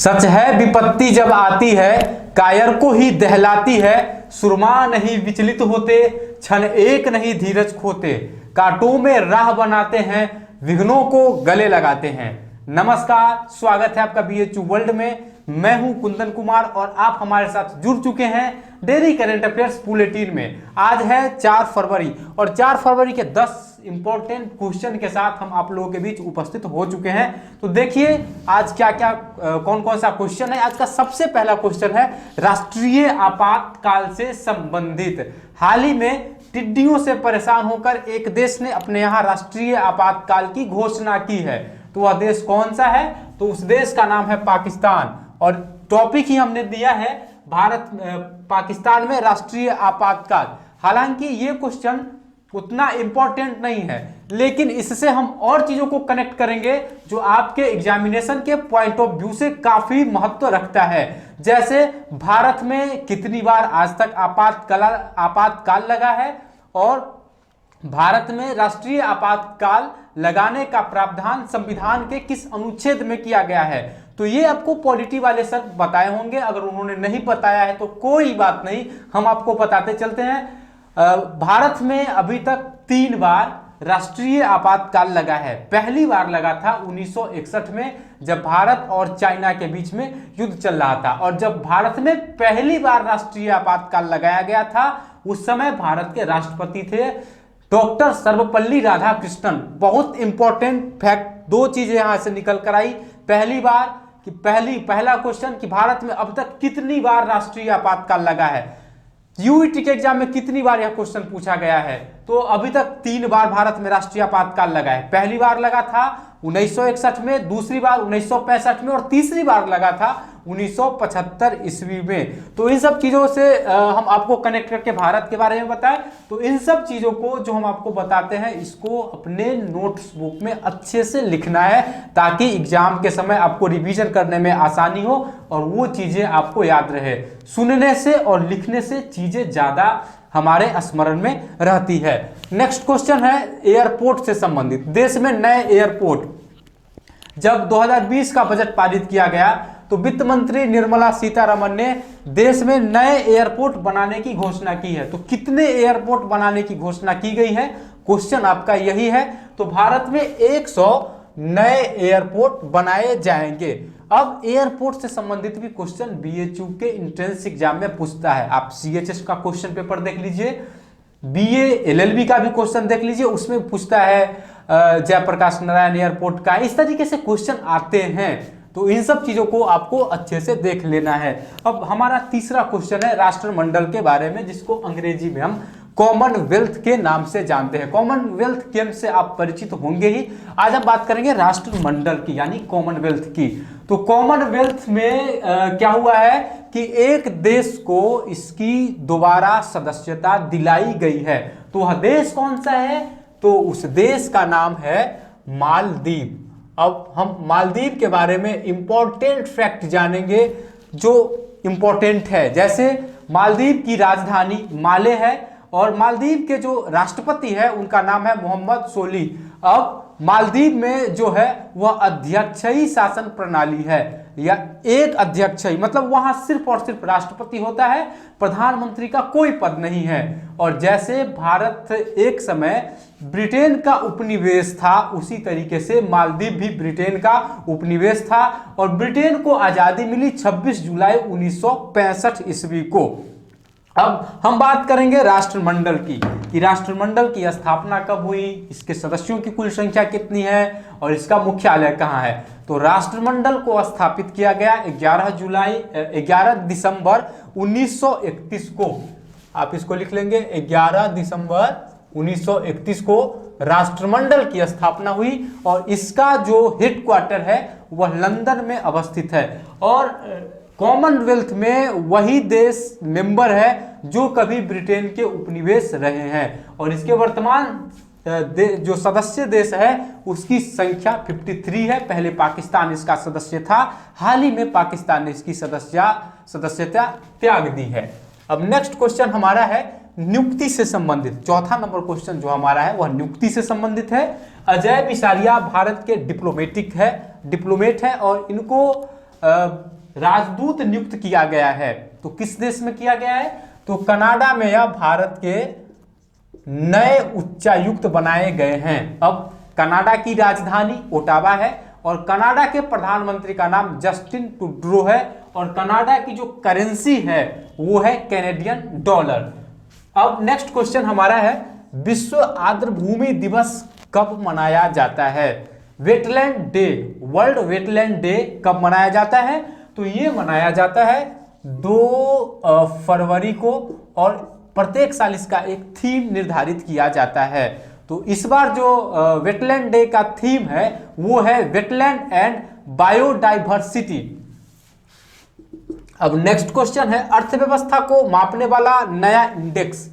सच है विपत्ति जब आती है, कायर को ही दहलाती है। सुरमा नहीं विचलित होते, क्षण एक नहीं धीरज खोते। कांटों में राह बनाते हैं, विघ्नों को गले लगाते हैं। नमस्कार, स्वागत है आपका बीएचयू वर्ल्ड में। मैं हूं कुंदन कुमार और आप हमारे साथ जुड़ चुके हैं डेली करंट अफेयर्स बुलेटिन में। आज है 4 फरवरी और 4 फरवरी के 10 इंपॉर्टेंट क्वेश्चन के साथ हम आप लोगों के बीच उपस्थित हो चुके हैं। तो देखिए आज क्या क्या कौन कौन सा क्वेश्चन है। आज का सबसे पहला क्वेश्चन है राष्ट्रीय आपातकाल से संबंधित। हाल ही में टिड्डियों से परेशान होकर एक देश ने अपने यहाँ राष्ट्रीय आपातकाल की घोषणा की है। तो वह देश कौन सा है? तो उस देश का नाम है पाकिस्तान। और टॉपिक ही हमने दिया है भारत पाकिस्तान में राष्ट्रीय आपातकाल। हालांकि ये क्वेश्चन उतना इंपॉर्टेंट नहीं है, लेकिन इससे हम और चीजों को कनेक्ट करेंगे जो आपके एग्जामिनेशन के पॉइंट ऑफ व्यू से काफी महत्व रखता है। जैसे भारत में कितनी बार आज तक आपातकाल लगा है और भारत में राष्ट्रीय आपातकाल लगाने का प्रावधान संविधान के किस अनुच्छेद में किया गया है। तो ये आपको पॉलिटी वाले सर बताए होंगे। अगर उन्होंने नहीं बताया है तो कोई बात नहीं, हम आपको बताते चलते हैं। भारत में अभी तक 3 बार राष्ट्रीय आपातकाल लगा है। पहली बार लगा था 1961 में, जब भारत और चाइना के बीच में युद्ध चल रहा था। और जब भारत में पहली बार राष्ट्रीय आपातकाल लगाया गया था उस समय भारत के राष्ट्रपति थे डॉक्टर सर्वपल्ली राधाकृष्णन। बहुत इंपॉर्टेंट फैक्ट, 2 चीजें यहां से निकल कर आई। पहली बार कि पहला क्वेश्चन कि भारत में अब तक कितनी बार राष्ट्रीय आपातकाल लगा है। यूईटी के एग्जाम में कितनी बार यह क्वेश्चन पूछा गया है? तो अभी तक 3 बार भारत में राष्ट्रीय आपातकाल लगा है। पहली बार लगा था 1961 में, दूसरी बार 1965 में और तीसरी बार लगा था 1975 ईस्वी में। तो इन सब चीजों से हम आपको कनेक्ट करके भारत के बारे में बताएं। तो इन सब चीजों को जो हम आपको बताते हैं इसको अपने नोट्स बुक में अच्छे से लिखना है, ताकि एग्जाम के समय आपको रिवीजन करने में आसानी हो और वो चीजें आपको याद रहे। सुनने से और लिखने से चीजें ज्यादा हमारे स्मरण में रहती है। नेक्स्ट क्वेश्चन है एयरपोर्ट से संबंधित। देश में नए एयरपोर्ट, जब 2020 का बजट पारित किया गया तो वित्त मंत्री निर्मला सीतारमण ने देश में नए एयरपोर्ट बनाने की घोषणा की है। तो कितने एयरपोर्ट बनाने की घोषणा की गई है, क्वेश्चन आपका यही है। तो भारत में 100 नए एयरपोर्ट बनाए जाएंगे। अब एयरपोर्ट से संबंधित भी क्वेश्चन बीएचयू के एंट्रेंस एग्जाम में पूछता है। आप सीएचएस का क्वेश्चन पेपर देख लीजिए, बीए एलएलबी का भी क्वेश्चन देख लीजिए, उसमें पूछता है जयप्रकाश नारायण एयरपोर्ट का। इस तरीके से क्वेश्चन आते हैं। तो इन सब चीजों को आपको अच्छे से देख लेना है। अब हमारा तीसरा क्वेश्चन है राष्ट्रमंडल के बारे में, जिसको अंग्रेजी में हम कॉमनवेल्थ के नाम से जानते हैं। कॉमनवेल्थ गेम्स से आप परिचित होंगे ही। आज हम बात करेंगे राष्ट्रमंडल की, यानी कॉमनवेल्थ की। तो कॉमनवेल्थ में क्या हुआ है कि एक देश को इसकी दोबारा सदस्यता दिलाई गई है। तो वह देश कौन सा है? तो उस देश का नाम है मालदीव। अब हम मालदीव के बारे में इंपॉर्टेंट फैक्ट जानेंगे जो इंपॉर्टेंट है। जैसे मालदीव की राजधानी माले है और मालदीव के जो राष्ट्रपति है उनका नाम है मोहम्मद सोली। अब मालदीव में जो है वह अध्यक्षीय शासन प्रणाली है, या एक अध्यक्षीय, मतलब वहां सिर्फ और सिर्फ राष्ट्रपति होता है, प्रधानमंत्री का कोई पद नहीं है। और जैसे भारत एक समय ब्रिटेन का उपनिवेश था, उसी तरीके से मालदीव भी ब्रिटेन का उपनिवेश था। और ब्रिटेन को आजादी मिली 26 जुलाई 1965 ईस्वी को। अब हम बात करेंगे राष्ट्रमंडल की, कि राष्ट्रमंडल की स्थापना कब हुई, इसके सदस्यों की कुल संख्या कितनी है और इसका मुख्यालय कहाँ है। तो राष्ट्रमंडल को स्थापित किया गया 11 दिसंबर 1931 को। आप इसको लिख लेंगे, 11 दिसंबर 1931 को राष्ट्रमंडल की स्थापना हुई। और इसका जो हेडक्वार्टर है वह लंदन में अवस्थित है। और कॉमनवेल्थ में वही देश मेंबर है जो कभी ब्रिटेन के उपनिवेश रहे हैं। और इसके वर्तमान जो सदस्य देश है उसकी संख्या 53 है। पहले पाकिस्तान इसका सदस्य था, हाल ही में पाकिस्तान ने इसकी सदस्यता त्याग दी है। अब नेक्स्ट क्वेश्चन हमारा है नियुक्ति से संबंधित। चौथा नंबर क्वेश्चन जो हमारा है वह नियुक्ति से संबंधित है। अजय बिसारिया भारत के डिप्लोमेट है और इनको राजदूत नियुक्त किया गया है। तो किस देश में किया गया है? तो कनाडा में यह भारत के नए उच्चायुक्त बनाए गए हैं। अब कनाडा की राजधानी ओटावा है और कनाडा के प्रधानमंत्री का नाम जस्टिन ट्रूडो है और कनाडा की जो करेंसी है वो है कैनेडियन डॉलर। अब नेक्स्ट क्वेश्चन हमारा है, विश्व आर्द्रभूमि दिवस कब मनाया जाता है? Wetland day, world wetland day कब मनाया जाता है? तो ये मनाया जाता है 2 फरवरी को और प्रत्येक साल इसका एक थीम निर्धारित किया जाता है। तो इस बार जो वेटलैंड डे का थीम है वो है वेटलैंड एंड बायोडाइवर्सिटी। अब नेक्स्ट क्वेश्चन है, अर्थव्यवस्था को मापने वाला नया इंडेक्स।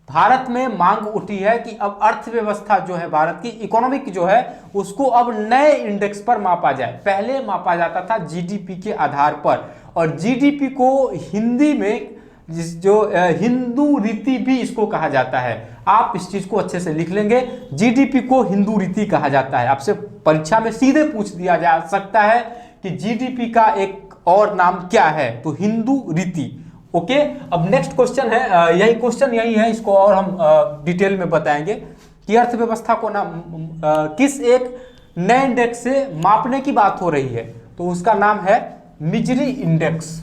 भारत में मांग उठी है कि अब अर्थव्यवस्था जो है भारत की इकोनॉमिक जो है उसको अब नए इंडेक्स पर मापा जाए। पहले मापा जाता था जीडीपी के आधार पर और जीडीपी को हिंदी में जो हिंदू रीति भी इसको कहा जाता है। आप इस चीज को अच्छे से लिख लेंगे, जीडीपी को हिंदू रीति कहा जाता है। आपसे परीक्षा में सीधे पूछ दिया जा सकता है कि जीडीपी का एक और नाम क्या है, तो हिंदू रीति। ओके, अब नेक्स्ट क्वेश्चन है, यही क्वेश्चन यही है, इसको और हम डिटेल में बताएंगे कि अर्थव्यवस्था को ना किस एक नए इंडेक्स से मापने की बात हो रही है। तो उसका नाम है मिजरी इंडेक्स।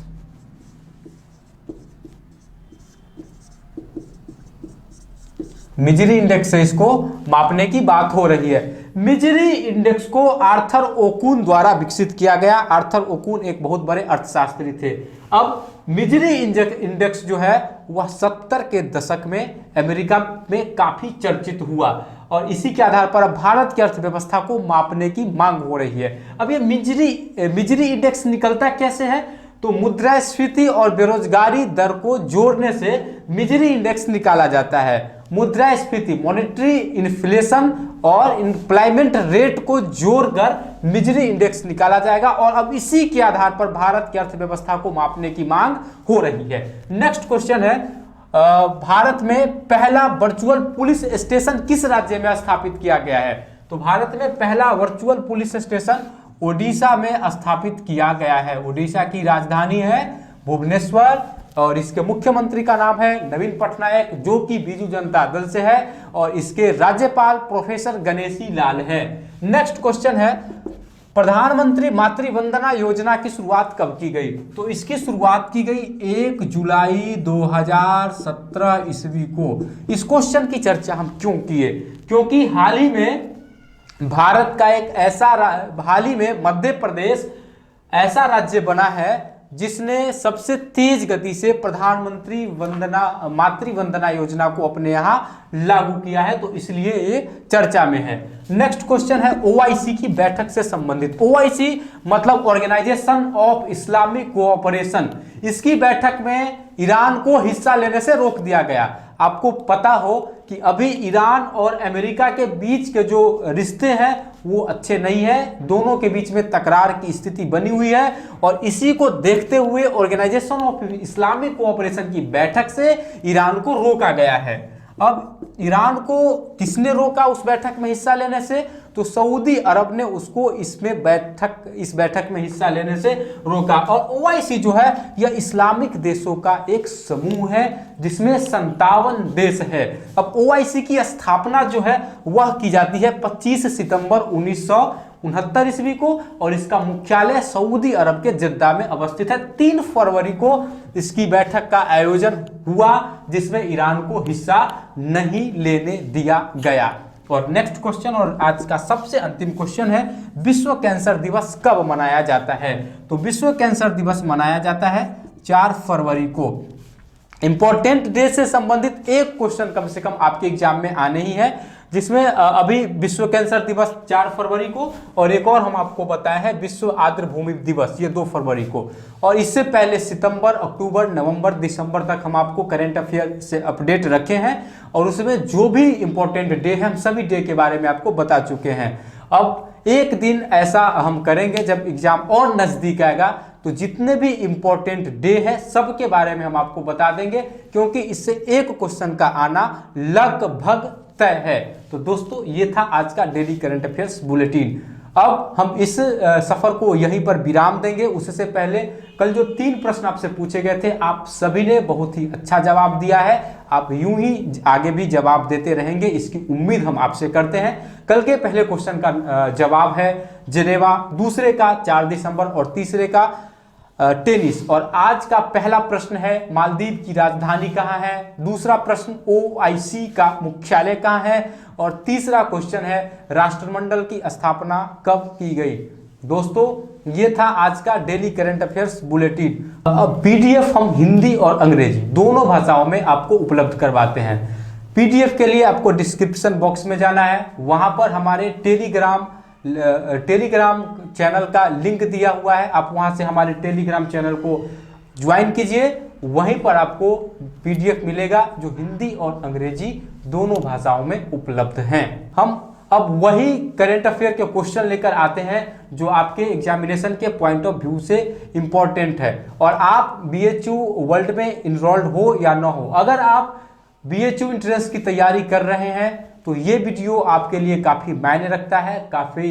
मिजरी इंडेक्स से इसको मापने की बात हो रही है। मिजरी इंडेक्स को आर्थर ओकून द्वारा विकसित किया गया। आर्थर ओकून एक बहुत बड़े अर्थशास्त्री थे। अब मिजरी इंडेक्स जो है वह 70 के दशक में अमेरिका में काफी चर्चित हुआ और इसी के आधार पर अब भारत की अर्थव्यवस्था को मापने की मांग हो रही है। अब ये मिजरी इंडेक्स निकलता कैसे है? तो मुद्रास्फीति और बेरोजगारी दर को जोड़ने से मिजरी इंडेक्स निकाला जाता है। मुद्रास्फीति, मॉनेटरी इन्फ्लेशन और एम्प्लॉयमेंट रेट को जोड़कर मिजरी इंडेक्स निकाला जाएगा और अब इसी के आधार पर भारत की अर्थव्यवस्था को मापने की मांग हो रही है। नेक्स्ट क्वेश्चन है, भारत में पहला वर्चुअल पुलिस स्टेशन किस राज्य में स्थापित किया गया है? तो भारत में पहला वर्चुअल पुलिस स्टेशन ओडिशा में स्थापित किया गया है। ओडिशा की राजधानी है भुवनेश्वर और इसके मुख्यमंत्री का नाम है नवीन पटनायक, जो कि बीजू जनता दल से है और इसके राज्यपाल प्रोफेसर गणेशी लाल है। नेक्स्ट क्वेश्चन है, प्रधानमंत्री मातृ वंदना योजना की शुरुआत कब की गई? तो इसकी शुरुआत की गई 1 जुलाई 2017 ईस्वी को। इस क्वेश्चन की चर्चा हम क्यों किए? क्योंकि हाल ही में भारत का एक ऐसा हाल ही में मध्य प्रदेश ऐसा राज्य बना है जिसने सबसे तेज गति से प्रधानमंत्री मातृ वंदना योजना को अपने यहाँ लागू किया है, तो इसलिए ये चर्चा में है। नेक्स्ट क्वेश्चन है ओआईसी की बैठक से संबंधित। ओआईसी मतलब ऑर्गेनाइजेशन ऑफ इस्लामिक कोऑपरेशन। इसकी बैठक में ईरान को हिस्सा लेने से रोक दिया गया। आपको पता हो कि अभी ईरान और अमेरिका के बीच के जो रिश्ते हैं वो अच्छे नहीं है, दोनों के बीच में तकरार की स्थिति बनी हुई है और इसी को देखते हुए ऑर्गेनाइजेशन ऑफ इस्लामिक कोऑपरेशन की बैठक से ईरान को रोका गया है। अब ईरान को किसने रोका उस बैठक में हिस्सा लेने से? तो सऊदी अरब ने उसको इस बैठक में हिस्सा लेने से रोका। और ओआईसी जो है यह इस्लामिक देशों का एक समूह है जिसमें 57 देश है। अब ओआईसी की स्थापना जो है वह की जाती है 25 सितंबर 1969 ईस्वी को और इसका मुख्यालय सऊदी अरब के जद्दा में अवस्थित है। 3 फरवरी को इसकी बैठक का आयोजन हुआ जिसमें ईरान को हिस्सा नहीं लेने दिया गया। और नेक्स्ट क्वेश्चन और आज का सबसे अंतिम क्वेश्चन है, विश्व कैंसर दिवस कब मनाया जाता है? तो विश्व कैंसर दिवस मनाया जाता है 4 फरवरी को। इंपॉर्टेंट डे से संबंधित एक क्वेश्चन कम से कम आपके एग्जाम में आने ही है, जिसमें अभी विश्व कैंसर दिवस 4 फरवरी को और एक और हम आपको बताया है विश्व आर्द्रभूमि दिवस, ये 2 फरवरी को। और इससे पहले सितंबर, अक्टूबर, नवंबर, दिसंबर तक हम आपको करंट अफेयर से अपडेट रखे हैं और उसमें जो भी इंपॉर्टेंट डे है हम सभी डे के बारे में आपको बता चुके हैं। अब एक दिन ऐसा हम करेंगे जब एग्जाम और नजदीक आएगा तो जितने भी इंपॉर्टेंट डे है सबके बारे में हम आपको बता देंगे, क्योंकि इससे एक क्वेश्चन का आना लगभग तय है। तो दोस्तों ये था आज का डेली करंट अफेयर्स बुलेटिन। अब हम इस सफर को यहीं पर विराम देंगे। उससे पहले कल जो 3 प्रश्न आपसे पूछे गए थे, आप सभी ने बहुत ही अच्छा जवाब दिया है। आप यूं ही आगे भी जवाब देते रहेंगे, इसकी उम्मीद हम आपसे करते हैं। कल के पहले क्वेश्चन का जवाब है जिनेवा, दूसरे का 4 दिसंबर और तीसरे का टेनिस। और आज का पहला प्रश्न है मालदीव की राजधानी कहाँ है, दूसरा प्रश्न OIC का मुख्यालय कहाँ है, और तीसरा क्वेश्चन है राष्ट्रमंडल की स्थापना कब की गई। दोस्तों, ये था आज का डेली करंट अफेयर्स बुलेटिन। अब PDF हम हिंदी और अंग्रेजी दोनों भाषाओं में आपको उपलब्ध करवाते हैं। PDF के लिए आपको डिस्क्रिप्शन बॉक्स में जाना है, वहां पर हमारे टेलीग्राम चैनल का लिंक दिया हुआ है। आप वहां से हमारे टेलीग्राम चैनल को ज्वाइन कीजिए, वहीं पर आपको PDF मिलेगा जो हिंदी और अंग्रेजी दोनों भाषाओं में उपलब्ध हैं। हम अब वही करंट अफेयर के क्वेश्चन लेकर आते हैं जो आपके एग्जामिनेशन के पॉइंट ऑफ व्यू से इंपॉर्टेंट है। और आप BHU वर्ल्ड में इनरोल्ड हो या ना हो, अगर आप BHU एंट्रेंस की तैयारी कर रहे हैं तो ये वीडियो आपके लिए काफ़ी मायने रखता है, काफ़ी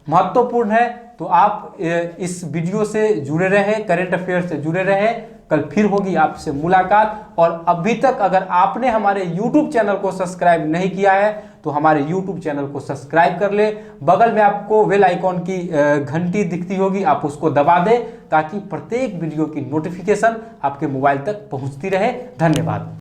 महत्वपूर्ण है। तो आप इस वीडियो से जुड़े रहें, करंट अफेयर से जुड़े रहें। कल फिर होगी आपसे मुलाकात। और अभी तक अगर आपने हमारे YouTube चैनल को सब्सक्राइब नहीं किया है तो हमारे YouTube चैनल को सब्सक्राइब कर ले। बगल में आपको बेल आइकॉन की घंटी दिखती होगी, आप उसको दबा दें ताकि प्रत्येक वीडियो की नोटिफिकेशन आपके मोबाइल तक पहुंचती रहे। धन्यवाद।